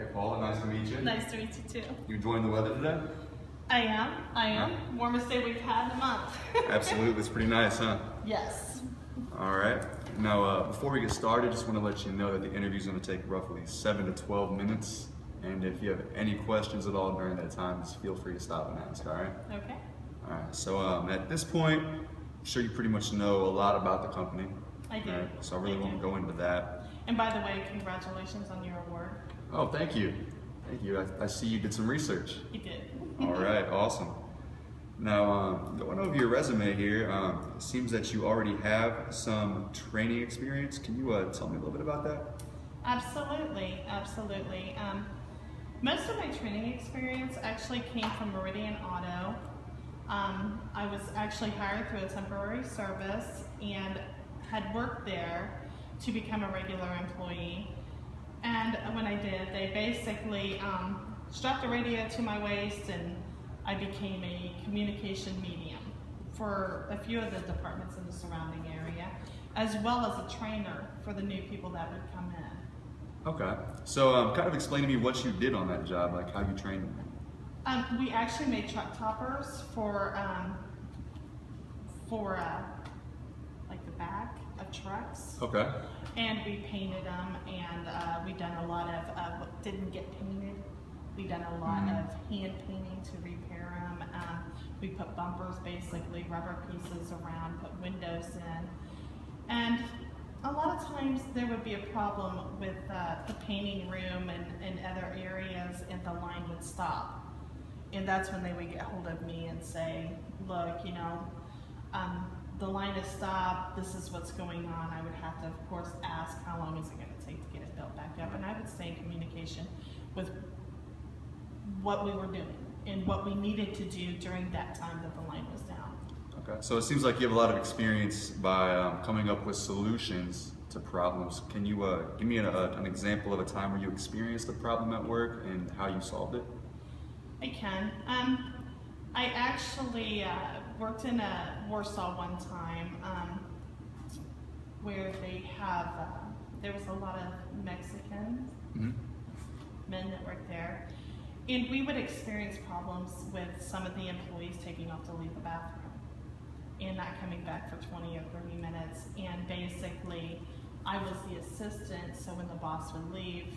Hey Paula, nice to meet you. Nice to meet you too. You enjoying the weather today? I am. Warmest day we've had in a month. Absolutely, it's pretty nice, huh? Yes. All right. Now, before we get started, just want to let you know that the interview is going to take roughly 7 to 12 minutes. And if you have any questions at all during that time, just feel free to stop and ask, all right? Okay. All right, so at this point, I'm sure you pretty much know a lot about the company. I do. Right? So I really won't go into that. And by the way, congratulations on your award. Oh, thank you. Thank you. I see you did some research. You did. All right, awesome. Now, going over your resume here, it seems that you already have some training experience. Can you tell me a little bit about that? Absolutely, absolutely. Most of my training experience actually came from Meridian Auto. I was actually hired through a temporary service and had worked there to become a regular employee. And when I did, they basically strapped a radio to my waist and I became a communication medium for a few of the departments in the surrounding area, as well as a trainer for the new people that would come in. Okay, so kind of explain to me what you did on that job, like how you trained them. We actually made truck toppers for like the back of trucks. Okay. And we painted them, and we done a lot of what didn't get painted. We done a lot of hand painting to repair them. We put bumpers, basically rubber pieces around, put windows in, and a lot of times there would be a problem with the painting room and other areas, and the line would stop. And that's when they would get hold of me and say, look, you know, the line is stopped, this is what's going on. I would have to, of course, ask how long is it going to take to get it built back up. And I would stay in communication with what we were doing and what we needed to do during that time that the line was down. Okay, so it seems like you have a lot of experience by coming up with solutions to problems. Can you give me an example of a time where you experienced a problem at work and how you solved it? I can. I actually worked in Warsaw one time where they have, there was a lot of Mexican men that worked there. And we would experience problems with some of the employees taking off to leave the bathroom and not coming back for 20 or 30 minutes. And basically, I was the assistant, so when the boss would leave,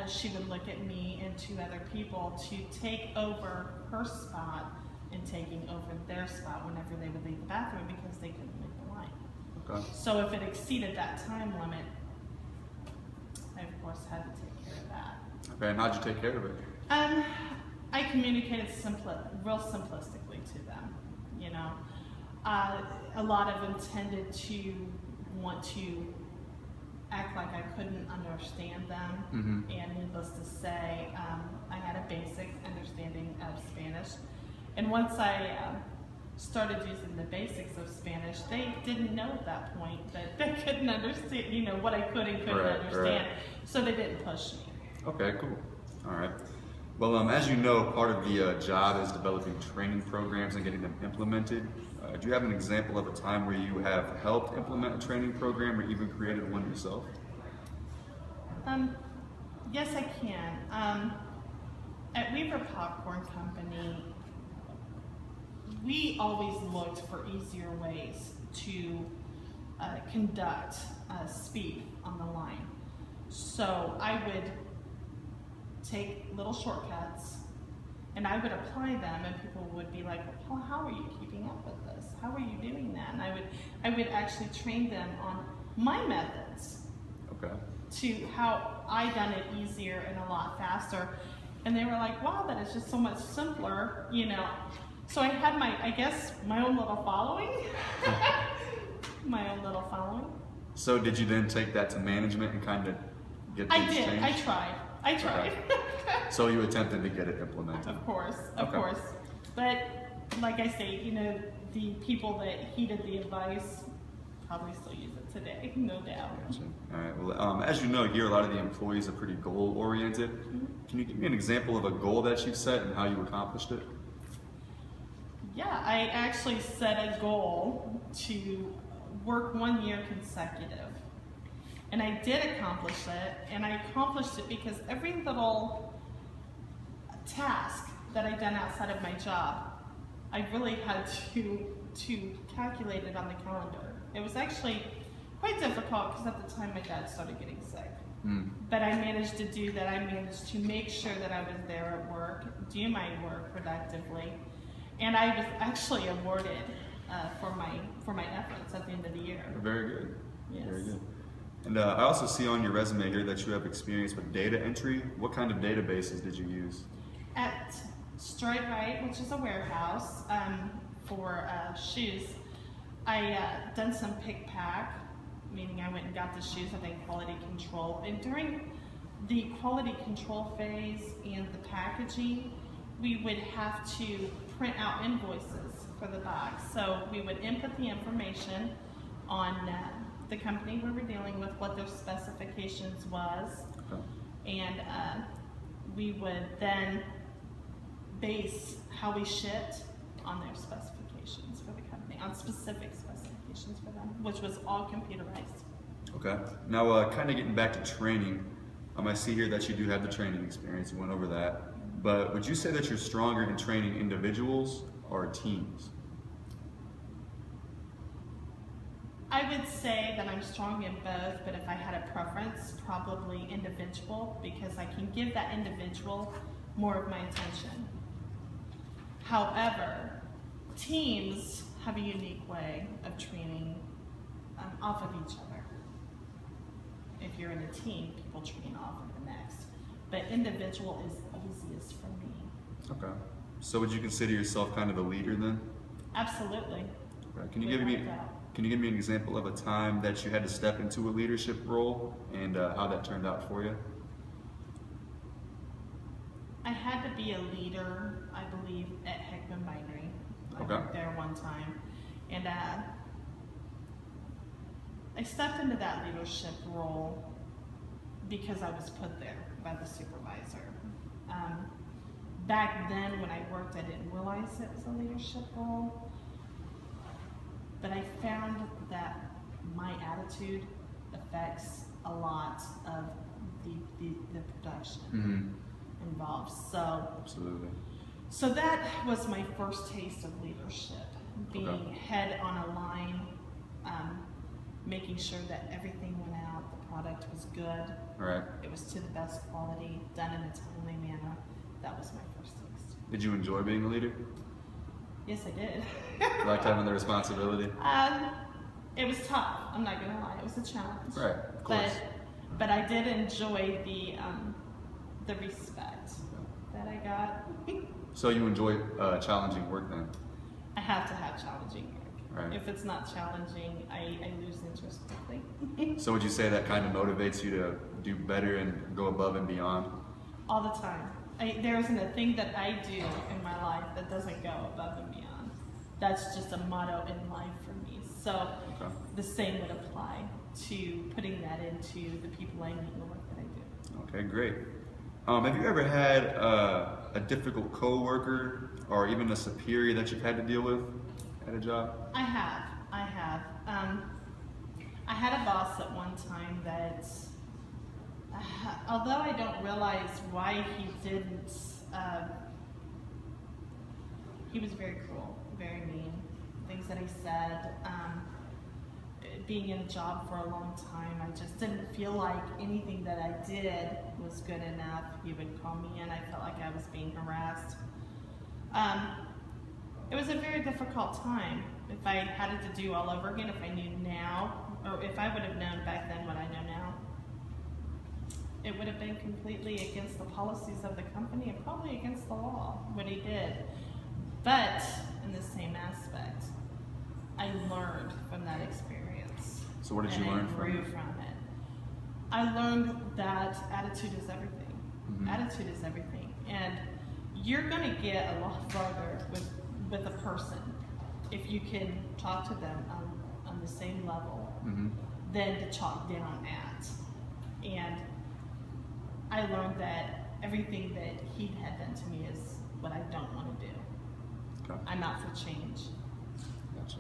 she would look at me and two other people to take over her spot and taking over their spot whenever they would leave the bathroom because they couldn't leave the line. Okay. So if it exceeded that time limit, I of course had to take care of that. Okay, and how'd you take care of it? I communicated real simplistically to them. You know, a lot of them tended to want to act like I couldn't understand them, and needless to say, I had a basic understanding of Spanish. And once I started using the basics of Spanish, they didn't know at that point that they couldn't understand, you know, what I could and couldn't understand, so they didn't push me. Okay, cool. All right. Well, as you know, part of the job is developing training programs and getting them implemented. Do you have an example of a time where you have helped implement a training program or even created one yourself? Yes, I can. At Weaver Popcorn Company, we always looked for easier ways to conduct speed on the line. So I would take little shortcuts and I would apply them, and people would be like, well, Paul, how are you keeping up with this? How are you doing that? And I would actually train them on my methods. Okay. To how I done it easier and a lot faster. And they were like, wow, that is just so much simpler, you know. So I had I guess, my own little following. My own little following. So did you then take that to management and kind of get things changed? I did. I tried. Okay. So you attempted to get it implemented? Of course. But like I say, you know, the people that heeded the advice probably still use it today, no doubt. Gotcha. All right. Well, as you know, here a lot of the employees are pretty goal-oriented. Can you give me an example of a goal that you set and how you accomplished it? Yeah, I actually set a goal to work 1 year consecutive. And I did accomplish it, and I accomplished it because every little task that I'd done outside of my job, I really had to calculate it on the calendar. It was actually quite difficult because at the time my dad started getting sick. But I managed to do that. I managed to make sure that I was there at work, do my work productively, and I was actually awarded for my efforts at the end of the year. Very good. Yes. Very good. And I also see on your resume here that you have experience with data entry. What kind of databases did you use? At Right, which is a warehouse for shoes, I done some pick pack, meaning I went and got the shoes. I did quality control, and during the quality control phase and the packaging, we would have to print out invoices for the box. So we would input the information on the company we were dealing with, what their specifications was, and we would then base how we shipped on their specifications for the company, on specific specifications for them, which was all computerized. Okay. Now, kind of getting back to training, I see here that you do have the training experience. You went over that. But would you say that you're stronger in training individuals or teams? I would say that I'm strong in both, but if I had a preference, probably individual, because I can give that individual more of my attention. However, teams have a unique way of training off of each other. If you're in a team, people train off of the next. But individual is easiest for me. Okay. So would you consider yourself kind of a leader then? Absolutely. Okay. Can you give me an example of a time that you had to step into a leadership role and how that turned out for you? I had to be a leader, I believe, at Heckman Bindery. I worked there one time, and I stepped into that leadership role because I was put there by the supervisor. Back then, when I worked, I didn't realize it was a leadership role, but I found that my attitude affects a lot of the production involved. So, absolutely. So that was my first taste of leadership, being head on a line, making sure that everything went out, the product was good, it was to the best quality, done in a timely manner. That was my first taste. Did you enjoy being a leader? Yes, I did. You liked having the responsibility? It was tough, I'm not gonna lie, it was a challenge. Right, of course. But I did enjoy the respect that I got. So you enjoy challenging work then? I have to have challenging work. Right. If it's not challenging, I lose interest quickly. So would you say that kind of motivates you to do better and go above and beyond? All the time. There isn't a thing that I do in my life that doesn't go above and beyond. That's just a motto in life for me. So the same would apply to putting that into the people I meet and the work that I do. Okay, great. Have you ever had a difficult coworker or even a superior that you've had to deal with at a job? I have. I had a boss at one time that, although I don't realize why he didn't, he was very cruel, very mean. Things that he said, being in a job for a long time, I just didn't feel like anything that I did was good enough. He would call me in, I felt like I was being harassed. It was a very difficult time. If I had it to do all over again, if I knew now, or if I would have known back then what I know now, it would have been completely against the policies of the company and probably against the law, what he did. But in the same aspect, I learned from that experience. So what did you learn from it? I learned that attitude is everything. Attitude is everything. And you're going to get a lot farther with a person if you can talk to them on the same level than to talk down at. And I learned that everything that he had done to me is what I don't want to do. I'm out for change. Gotcha.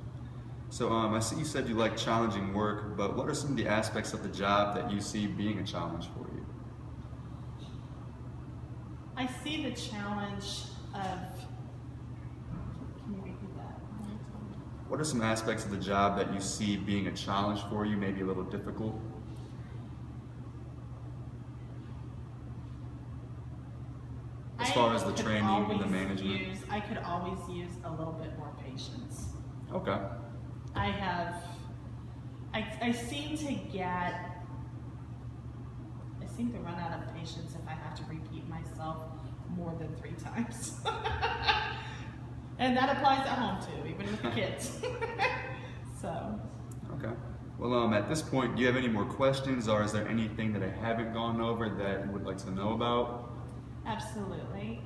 So I see you said you like challenging work, but what are some of the aspects of the job that you see being a challenge for you? I see the challenge of, can you repeat that? What are some aspects of the job that you see being a challenge for you, maybe a little difficult? As far as the training and the management? I could always use a little bit more patience. Okay. I seem to run out of patience if I have to repeat myself more than 3 times. And that applies at home too, even with the kids. So. Okay. Well, at this point, do you have any more questions, or is there anything that I haven't gone over that you would like to know about? Absolutely.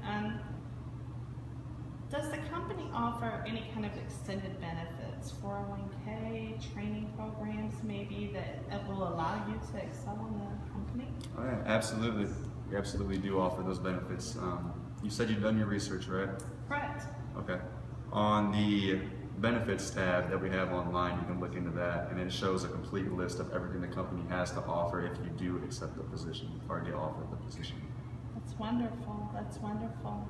Does the company offer any kind of extended benefits, 401k, training programs maybe that will allow you to excel in the company? Oh, yeah, absolutely. We absolutely do offer those benefits. You said you've done your research, right? Correct. Okay. On the benefits tab that we have online, you can look into that, and it shows a complete list of everything the company has to offer if you do accept the position or get offered the position. That's wonderful. That's wonderful.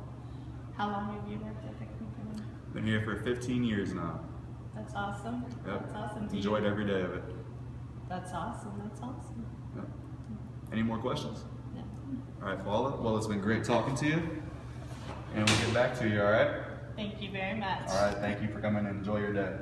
How long have you worked at the company? Been here for 15 years now. That's awesome. Yep. That's awesome. Enjoyed every day of it. That's awesome. That's awesome. Yep. Any more questions? Yeah. All right, Paula. Well, it's been great talking to you, and we'll get back to you, all right? Thank you very much. All right, thank you for coming and enjoy your day.